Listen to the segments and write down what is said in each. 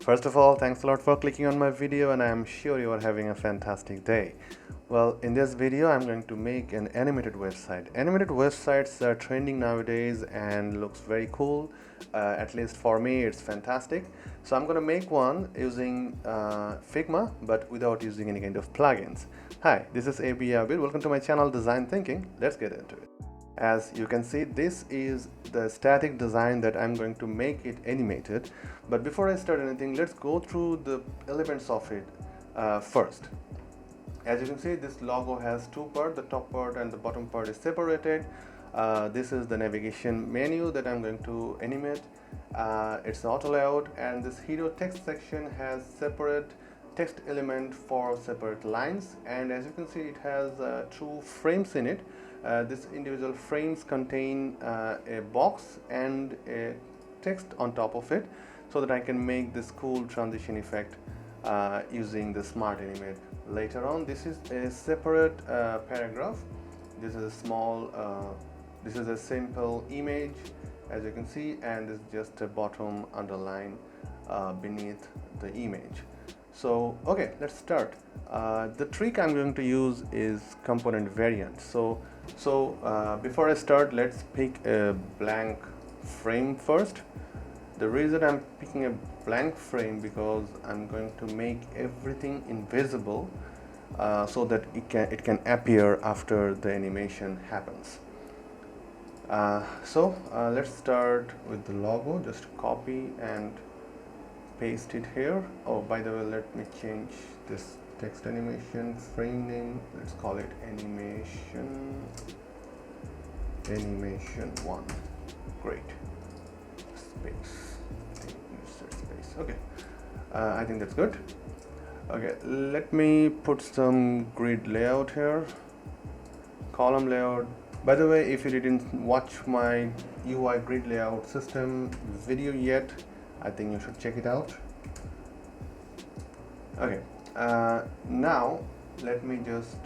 First of all, thanks a lot for clicking on my video, and I am sure you are having a fantastic day. Well, in this video I'm going to make an animated website. Animated websites are trending nowadays and looks very cool. At least for me it's fantastic. So I'm going to make one using Figma, but without using any kind of plugins. Hi, this is ababir. Welcome to my channel Design Thinking. Let's get into it. As you can see, this is the static design that I'm going to make it animated. But before I start anything, let's go through the elements of it first. As you can see, this logo has two parts, the top part and the bottom part is separated. This is the navigation menu that I'm going to animate. It's auto layout, and this hero text section has separate text element for separate lines, and as you can see it has two frames in it. These individual frames contain a box and a text on top of it, so that I can make this cool transition effect using the smart animate later on. This is a separate paragraph. This is a small this is a simple image, as you can see, and this is just a bottom underline beneath the image. So okay, let's start. The trick I'm going to use is component variant. So before I start, let's pick a blank frame first. The reason I'm picking a blank frame because I'm going to make everything invisible so that it can appear after the animation happens. Let's start with the logo. Just copy and paste it here. Oh, by the way, let me change this text animation frame name. Let's call it animation 1. Great. Space. Insert space. Okay. I think that's good. Okay, let me put some grid layout here. Column layout. By the way, if you didn't watch my UI grid layout system video yet, I think you should check it out. Okay, now let me just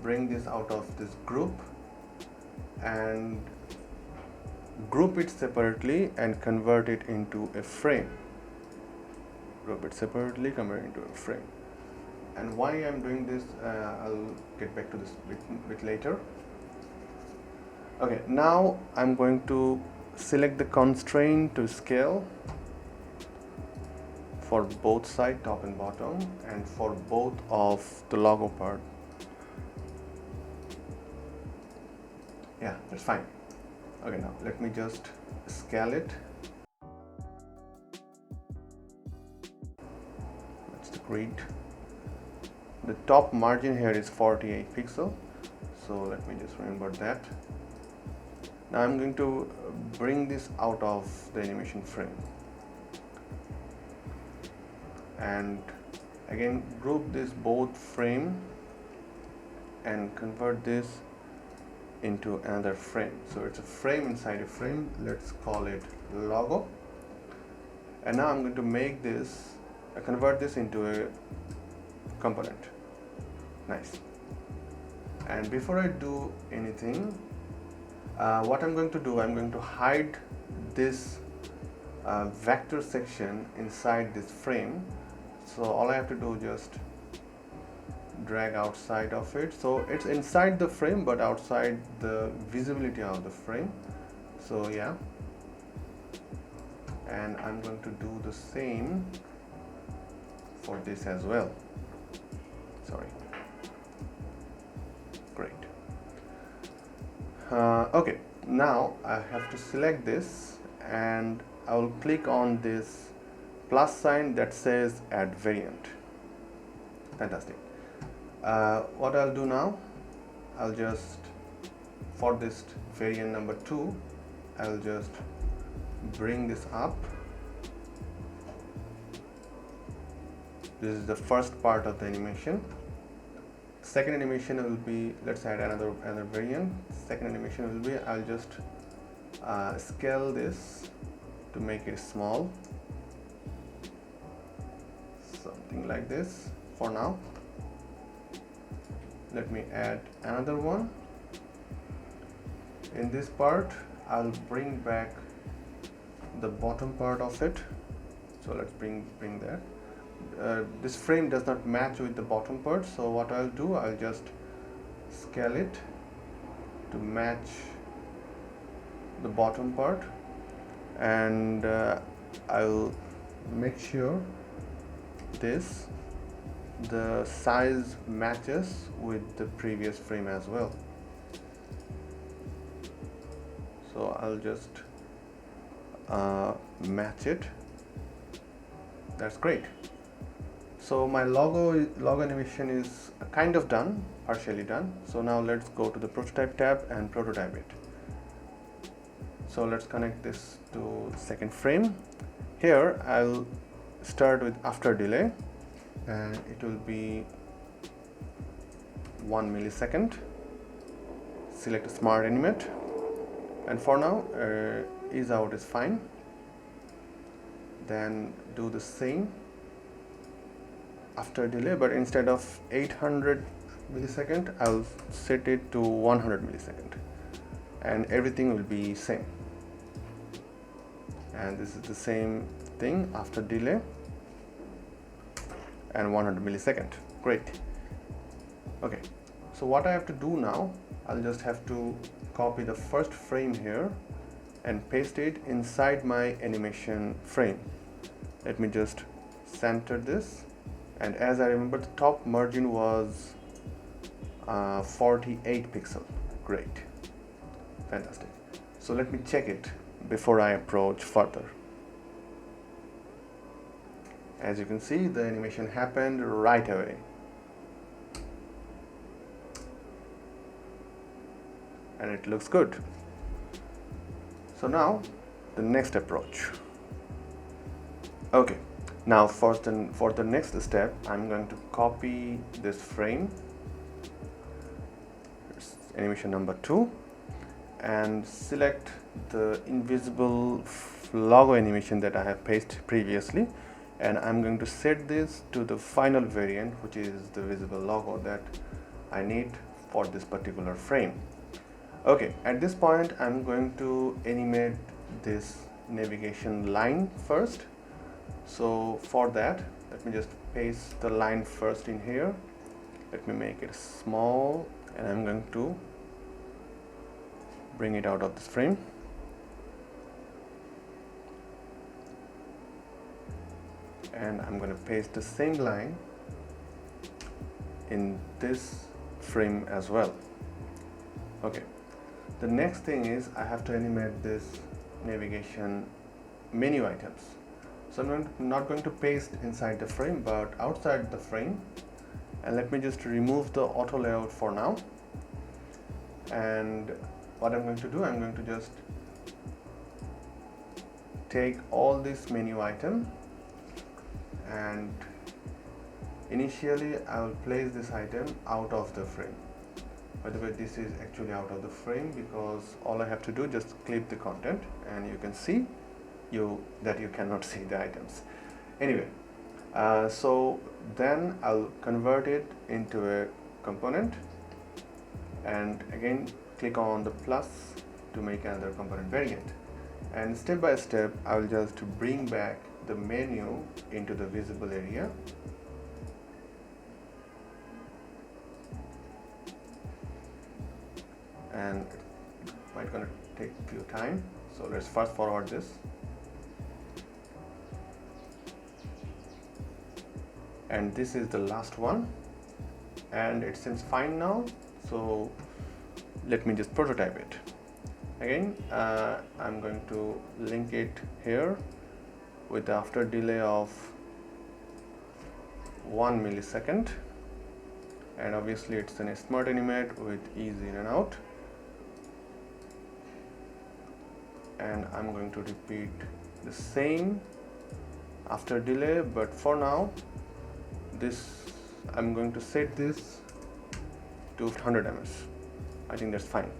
bring this out of this group and group it separately and convert it into a frame. Group it separately, convert it into a frame. And why I'm doing this, I'll get back to this bit later. Okay, now I'm going to select the constraint to scale for both sides, top and bottom, and for both of the logo part. Yeah, that's fine. Okay, now let me just scale it. That's the grid. The top margin here is 48 pixels, so let me just remember that. Now I'm going to bring this out of the animation frame and again group this both frame and convert this into another frame. So it's a frame inside a frame. Let's call it logo. And now I'm going to make this convert this into a component. Nice. And before I do anything, what I'm going to do, I'm going to hide this vector section inside this frame. So all I have to do is just drag outside of it, so it's inside the frame but outside the visibility of the frame. So yeah, and I'm going to do the same for this as well. Sorry. Great. Okay, now I have to select this and I will click on this plus sign that says add variant. Fantastic. What I'll do now, I'll just, for this variant number 2, I'll just bring this up. This is the first part of the animation. Second animation will be, let's add another variant. Second animation will be, I'll just scale this to make it small, something like this for now. Let me add another one. In this part I'll bring back the bottom part of it, So let's bring that. This frame does not match with the bottom part, so what I'll do, I'll just scale it to match the bottom part, and I'll make sure the size matches with the previous frame as well. So I'll just match it. That's great. So my logo animation is kind of done, partially done. So now let's go to the prototype tab and prototype it. So let's connect this to second frame. Here I'll start with after delay, and it will be 1 millisecond. Select smart animate, and for now ease out is fine. Then do the same after delay, but instead of 800 millisecond, I'll set it to 100 millisecond, and everything will be same. And this is the same thing after delay and 100 millisecond. Great. Okay, so what I have to do now, I'll just have to copy the first frame here and paste it inside my animation frame. Let me just center this, and as I remember, the top margin was 48 pixel. Great, fantastic. So let me check it before I approach further. As you can see, the animation happened right away. And it looks good. So now the next approach. Okay, now for the next step, I'm going to copy this frame, it's animation number 2, and select the invisible logo animation that I have pasted previously, and I'm going to set this to the final variant, which is the visible logo that I need for this particular frame. Okay, at this point I'm going to animate this navigation line first. So for that, let me just paste the line first in here. Let me make it small, and I'm going to bring it out of this frame. And I'm going to paste the same line in this frame as well. Okay, the next thing is I have to animate this navigation menu items. So I'm not going to paste inside the frame, but outside the frame. And let me just remove the auto layout for now. And what I'm going to do, I'm going to just take all this menu item, and initially I will place this item out of the frame. By the way, this is actually out of the frame because all I have to do, just clip the content, and you can see that you cannot see the items. Anyway, so then I'll convert it into a component, and again click on the plus to make another component variant, and step by step I will just bring back the menu into the visible area. And it might gonna take a few time, so let's fast forward this. And this is the last one, and it seems fine now, so let me just prototype it. Again, I'm going to link it here with after delay of 1 millisecond, and obviously it's an smart animate with ease in and out. And I'm going to repeat the same after delay, but for now I'm going to set this to 100 ms. I think that's fine.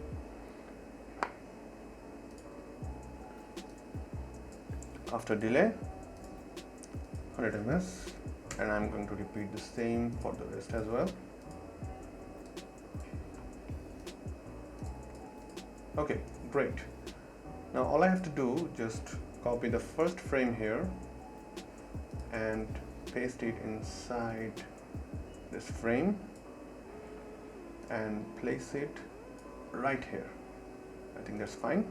After delay 100 ms, and I'm going to repeat the same for the rest as well. Okay, great. Now all I have to do, just copy the first frame here and paste it inside this frame and place it right here. I think that's fine.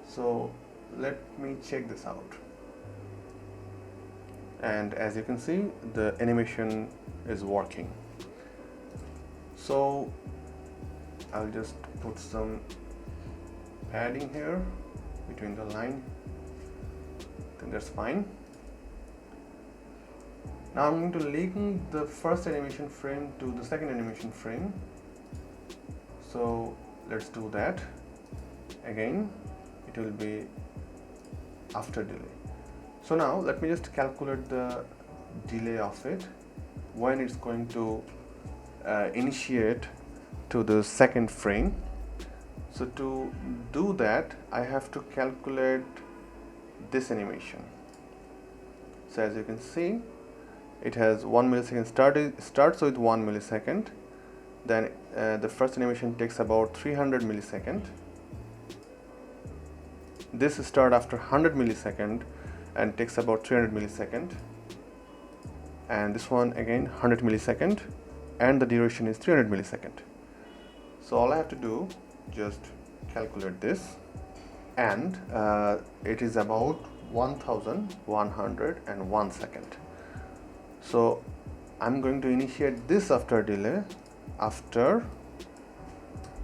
So let me check this out. And as you can see, the animation is working. So I'll just put some padding here between the line. I think that's fine. Now I'm going to link the first animation frame to the second animation frame. So let's do that. Again, it will be after delay. So now let me just calculate the delay of it when it's going to initiate to the second frame. So to do that, I have to calculate this animation. So as you can see, it has 1 millisecond starts with 1 millisecond. Then the first animation takes about 300 millisecond. This start after 100 millisecond and takes about 300 millisecond. And this one again 100 millisecond, and the duration is 300 millisecond. So all I have to do, just calculate this, and it is about 1101 second. So I'm going to initiate this after delay after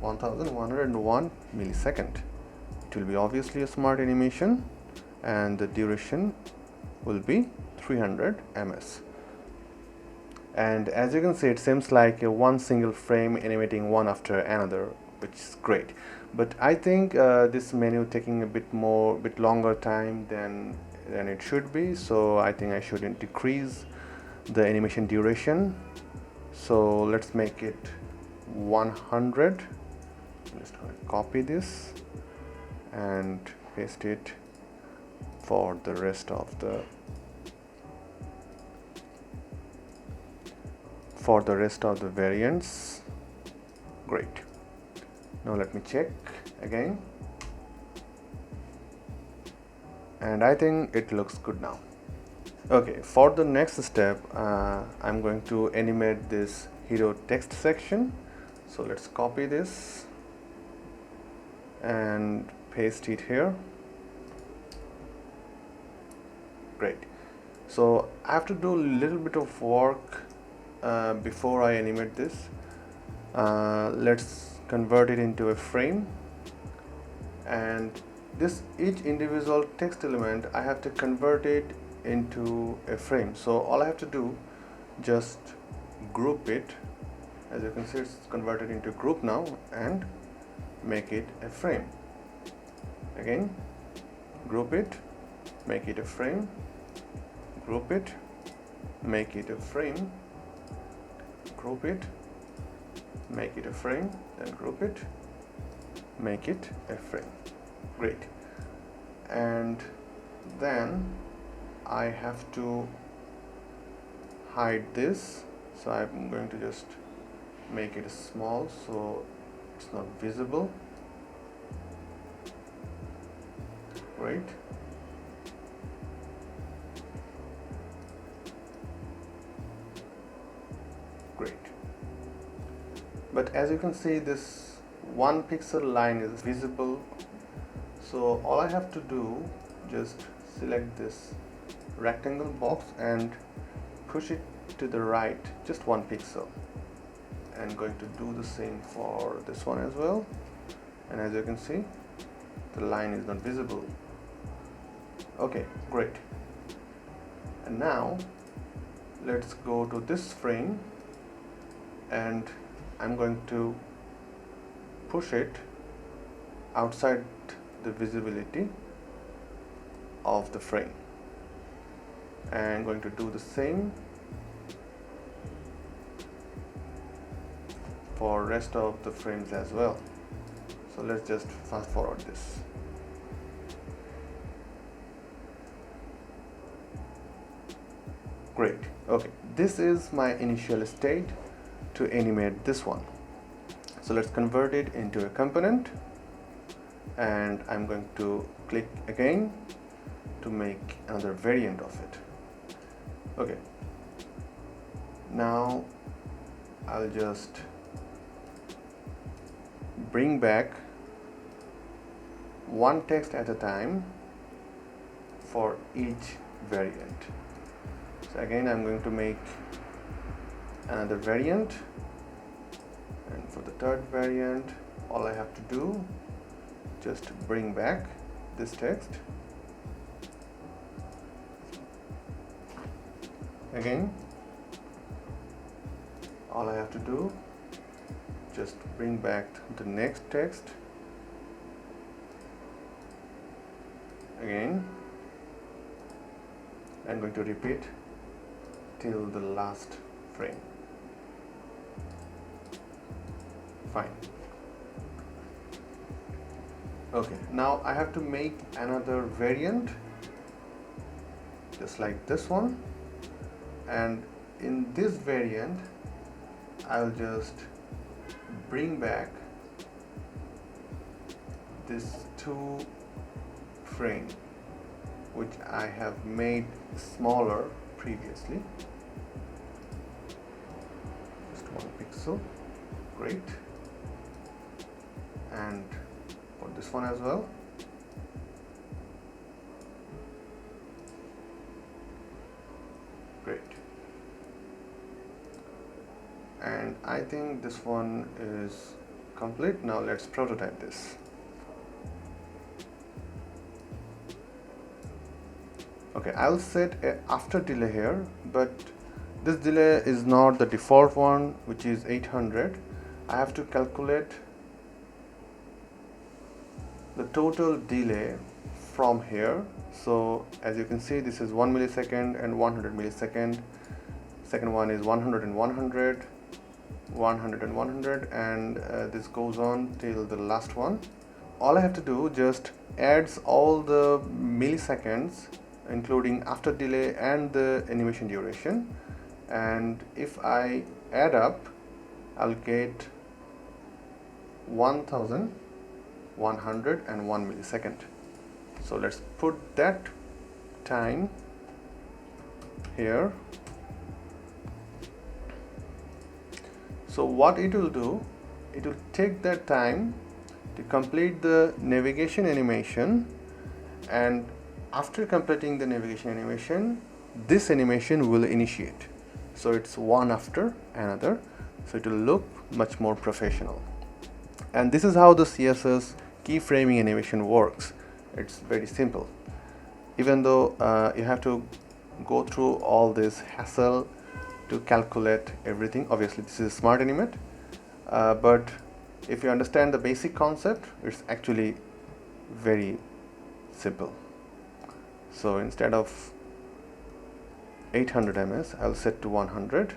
1101 millisecond. It will be obviously a smart animation, and the duration will be 300 ms. And as you can see, it seems like one single frame animating one after another, which is great. But I think this menu taking a bit longer time than it should be. So I think I should decrease the animation duration. So let's make it 100. I'm just going to copy this and paste it for the rest of the variants. Great. Now let me check again, and I think it looks good now. Okay, for the next step, I'm going to animate this hero text section. So let's copy this and paste it here. Great. So I have to do a little bit of work before I animate this. Let's convert it into a frame, and each individual text element I have to convert it into a frame. So all I have to do, just group it. As you can see, it's converted into a group now, and make it a frame. Again, group it, make it a frame, group it, make it a frame, group it, make it a frame, then group it, make it a frame. Great. And then I have to hide this, so I'm going to just make it small so it's not visible. Great. Great. But as you can see, this 1 pixel line is visible. So all I have to do, just select this rectangle box and push it to the right just 1 pixel. And going to do the same for this one as well. And as you can see, the line is not visible. Okay, great. And now let's go to this frame, and I'm going to push it outside the visibility of the frame, and I'm going to do the same for rest of the frames as well. So let's just fast forward this. Great. Okay, this is my initial state to animate this one. So let's convert it into a component, and I'm going to click again to make another variant of it. Okay, now I'll just bring back one text at a time for each variant. So again, I'm going to make another variant, and for the third variant, all I have to do, just bring back this text. Again, all I have to do, just bring back the next text. Again, I'm going to repeat till the last frame. Fine. Okay, now I have to make another variant just like this one, and in this variant I'll just bring back this 2 frame which I have made smaller previously. Just 1 pixel. Great. And for this one as well. Great. And I think this one is complete. Now let's prototype this. Okay, I'll set a after delay here, but this delay is not the default one, which is 800. I have to calculate the total delay from here. So as you can see, this is 1 millisecond and 100 millisecond. Second one is 100 and 100, 100 and 100, and this goes on till the last one. All I have to do, just adds all the milliseconds including after delay and the animation duration, and if I add up, I'll get 1101 millisecond. So let's put that time here. So what it will do, it will take that time to complete the navigation animation, and after completing the navigation animation, this animation will initiate. So it's one after another, so it will look much more professional. And this is how the CSS keyframing animation works. It's very simple. Even though you have to go through all this hassle to calculate everything. Obviously this is smart animate, but if you understand the basic concept, it's actually very simple. So instead of 800 ms, I'll set to 100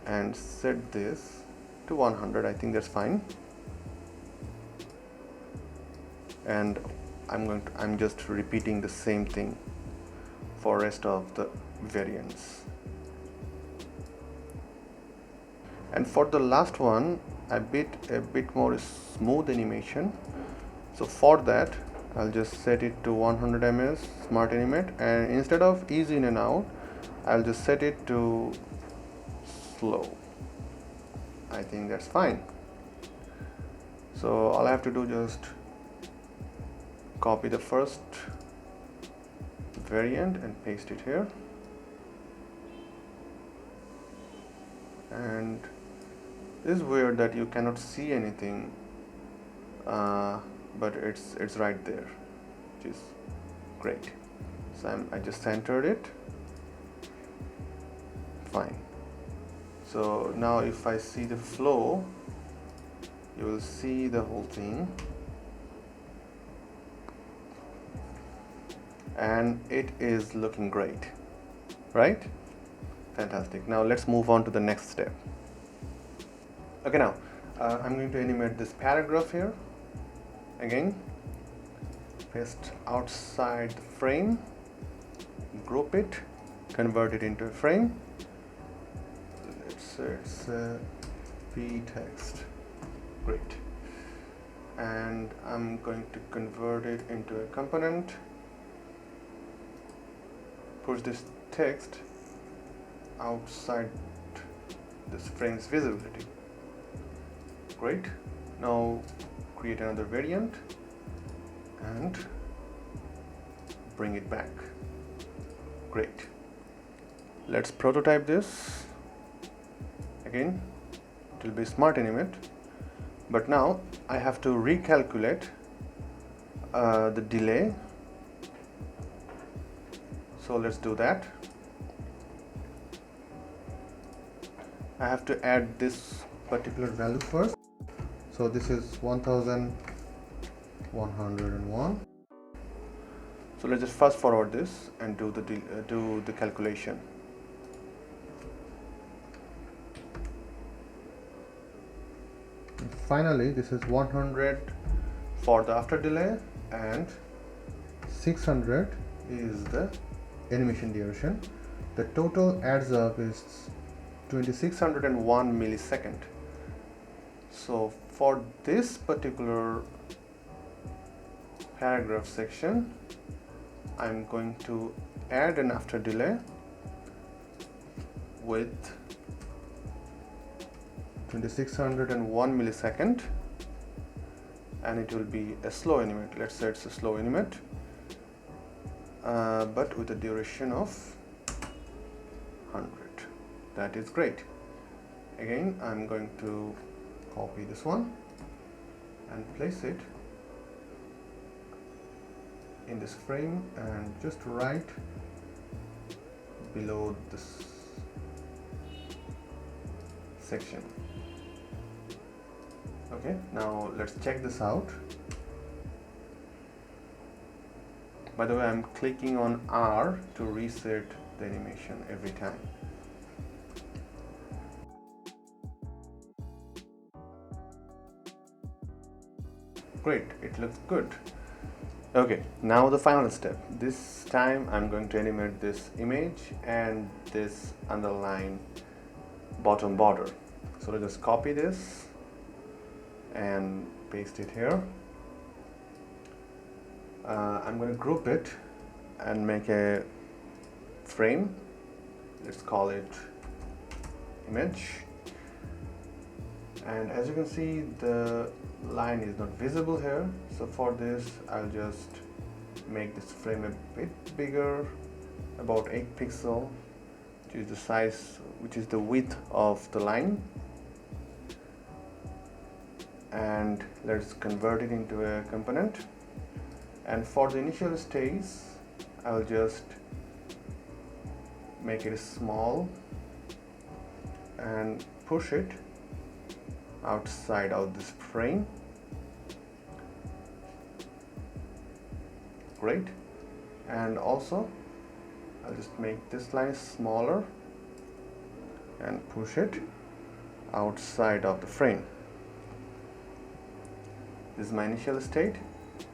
and set this to 100. I think that's fine. And I'm just repeating the same thing for rest of the variants. And for the last one, a bit more smooth animation. So for that, I'll just set it to 100 ms smart animate, and instead of ease in and out, I'll just set it to slow. I think that's fine. So all I have to do, just copy the first variant and paste it here, and this is weird that you cannot see anything, but it's right there, which is great. So I just centered it. Fine. So now if I see the flow, you will see the whole thing, and it is looking great, right? Fantastic. Now let's move on to the next step. Okay, now I'm going to animate this paragraph here. Again, paste outside the frame, group it, convert it into a frame. Let's say it's p text. Great. And I'm going to convert it into a component, push this text outside this frame's visibility. Great. Now create another variant and bring it back. Great. Let's prototype this. Again, it will be smart animate, but now I have to recalculate the delay. So let's do that. I have to add this particular value first. So this is 1101. So let's just fast forward this and do the calculation. And finally, this is 100 for the after delay and 600 is the animation duration. The total adds up is 2601 millisecond. So for this particular paragraph section, I'm going to add an after delay with 2601 millisecond, and it will be a slow animate. Let's say it's a slow animate, but with a duration of 100. That is great. Again, I'm going to copy this one and place it in this frame and just right below this section. Okay, now let's check this out. By the way, I'm clicking on R to reset the animation every time. Great, it looks good. Okay, now the final step. This time I'm going to animate this image and this underline bottom border. So let's just copy this and paste it here. I'm going to group it and make a frame. Let's call it image. And as you can see, the line is not visible here. So for this, I'll just make this frame a bit bigger, about 8 pixels, which is the size, which is the width of the line. And let's convert it into a component. And for the initial stage, I'll just make it small and push it outside of this frame. Great. And also I'll just make this line smaller and push it outside of the frame. This is my initial state.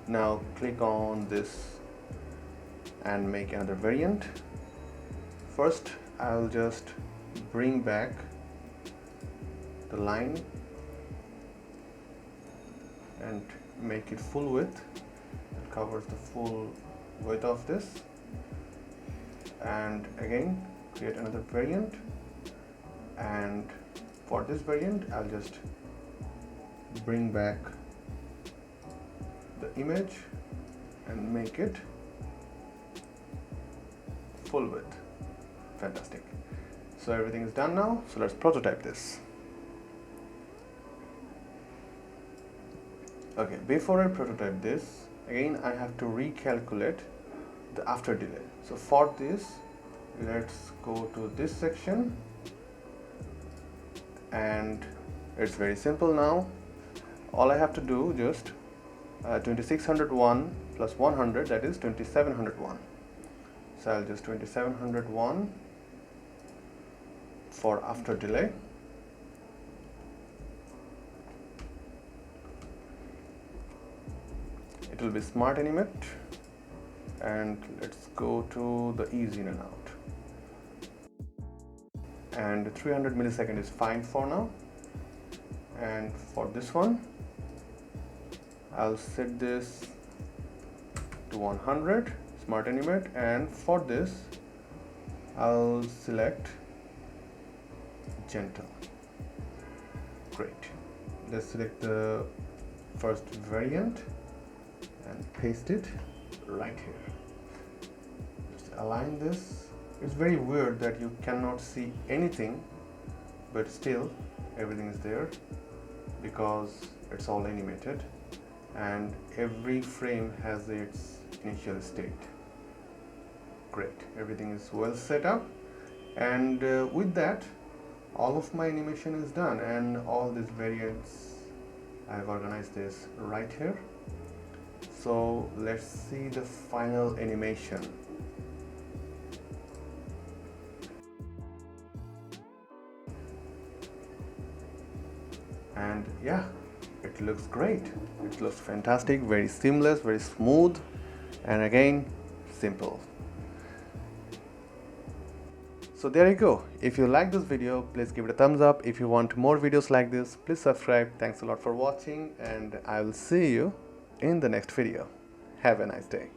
Now click on this and make another variant. First, I'll just bring back the line and make it full width. It covers the full width of this. And again, create another variant. And for this variant, I'll just bring back the image and make it full width. Fantastic. So everything is done now. So let's prototype this. Okay, before I prototype this, again I have to recalculate the after delay. So for this, let's go to this section, and it's very simple now. All I have to do just 2601 plus 100, that is 2701. So I'll just 2701 for after delay. It will be smart animate, and let's go to the easy in and out. And 300 millisecond is fine for now. And for this one, I'll set this to 100 smart animate, and for this I'll select gentle. Great. Let's select the first variant and paste it right here. Just align this. It's very weird that you cannot see anything, but still everything is there because it's all animated and every frame has its initial state. Great, everything is well set up, and with that all of my animation is done, and all these variants I've organized this right here. So let's see the final animation. And yeah, it looks great. It looks fantastic, very seamless, very smooth, and again simple. So there you go. If you like this video, please give it a thumbs up. If you want more videos like this, please subscribe. Thanks a lot for watching, and I will see you in the next video. Have a nice day.